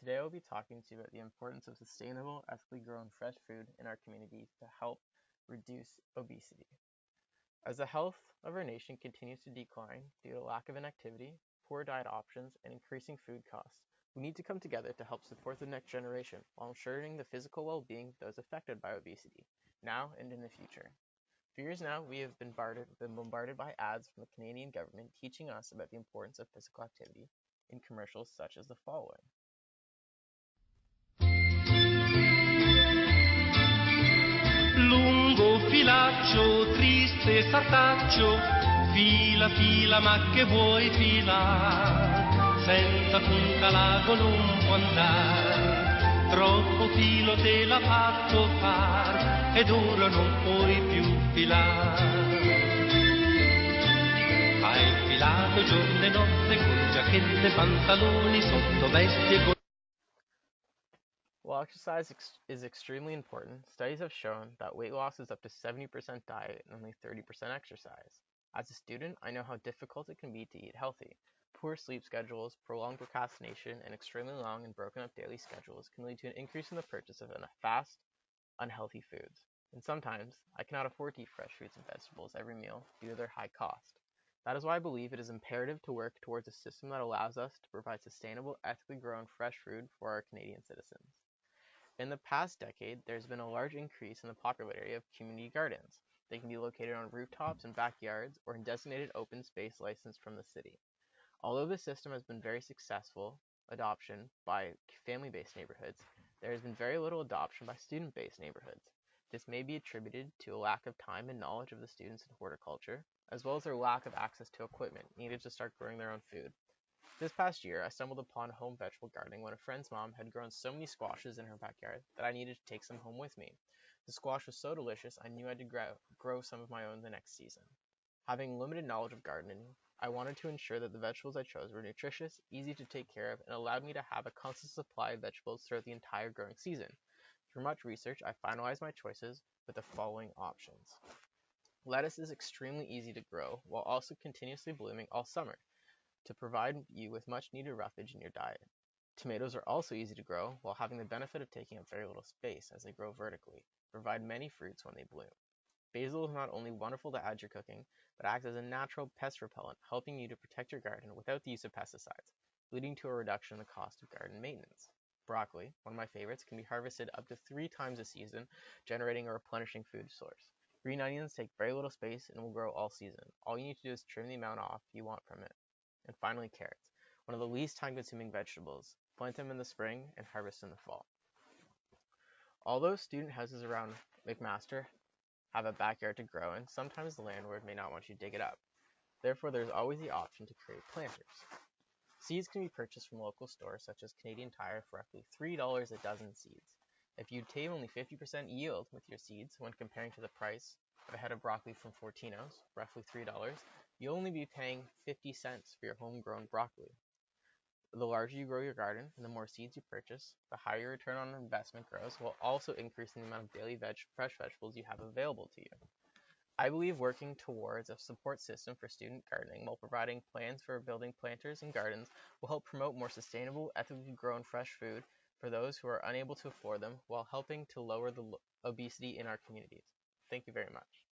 Today I will be talking to you about the importance of sustainable, ethically grown fresh food in our community to help reduce obesity. As the health of our nation continues to decline due to lack of inactivity, poor diet options, and increasing food costs, we need to come together to help support the next generation while ensuring the physical well-being of those affected by obesity, now and in the future. For years now, we have been bombarded by ads from the Canadian government teaching us about the importance of physical activity in commercials such as the following. Lungo filaccio, triste sartaccio, fila, fila, ma che vuoi fila? Senza punta l'ago non può andare, troppo filo te l'ha fatto far, ed ora non puoi più filare. Hai filato giorno e notte con giacchette, pantaloni, sottovesti e While exercise is extremely important, studies have shown that weight loss is up to 70% diet and only 30% exercise. As a student, I know how difficult it can be to eat healthy. Poor sleep schedules, prolonged procrastination, and extremely long and broken up daily schedules can lead to an increase in the purchase of fast, unhealthy foods. And sometimes, I cannot afford to eat fresh fruits and vegetables every meal due to their high cost. That is why I believe it is imperative to work towards a system that allows us to provide sustainable, ethically grown fresh food for our Canadian citizens. In the past decade, there's been a large increase in the popularity of community gardens. They can be located on rooftops and backyards or in designated open space licensed from the city. Although this system has been very successful adoption by family-based neighborhoods, there has been very little adoption by student-based neighborhoods. This may be attributed to a lack of time and knowledge of the students in horticulture, as well as their lack of access to equipment needed to start growing their own food. This past year, I stumbled upon home vegetable gardening when a friend's mom had grown so many squashes in her backyard that I needed to take some home with me. The squash was so delicious, I knew I had to grow some of my own the next season. Having limited knowledge of gardening, I wanted to ensure that the vegetables I chose were nutritious, easy to take care of, and allowed me to have a constant supply of vegetables throughout the entire growing season. Through much research, I finalized my choices with the following options. Lettuce is extremely easy to grow while also continuously blooming all summer to provide you with much needed roughage in your diet. Tomatoes are also easy to grow while having the benefit of taking up very little space as they grow vertically, provide many fruits when they bloom. Basil is not only wonderful to add to your cooking, but acts as a natural pest repellent, helping you to protect your garden without the use of pesticides, leading to a reduction in the cost of garden maintenance. Broccoli, one of my favorites, can be harvested up to 3 times a season, generating a replenishing food source. Green onions take very little space and will grow all season. All you need to do is trim the amount off you want from it. And finally, carrots, one of the least time-consuming vegetables. Plant them in the spring and harvest in the fall. Although student houses around McMaster have a backyard to grow in, sometimes the landlord may not want you to dig it up. Therefore, there's always the option to create planters. Seeds can be purchased from local stores such as Canadian Tire for roughly $3 a dozen seeds. If you obtain only 50% yield with your seeds when comparing to the price of a head of broccoli from Fortino's, roughly $3, you'll only be paying 50 cents for your homegrown broccoli. The larger you grow your garden and the more seeds you purchase, the higher your return on investment grows, while also increasing the amount of daily fresh vegetables you have available to you. I believe working towards a support system for student gardening while providing plans for building planters and gardens will help promote more sustainable, ethically grown fresh food for those who are unable to afford them while helping to lower the obesity in our communities. Thank you very much.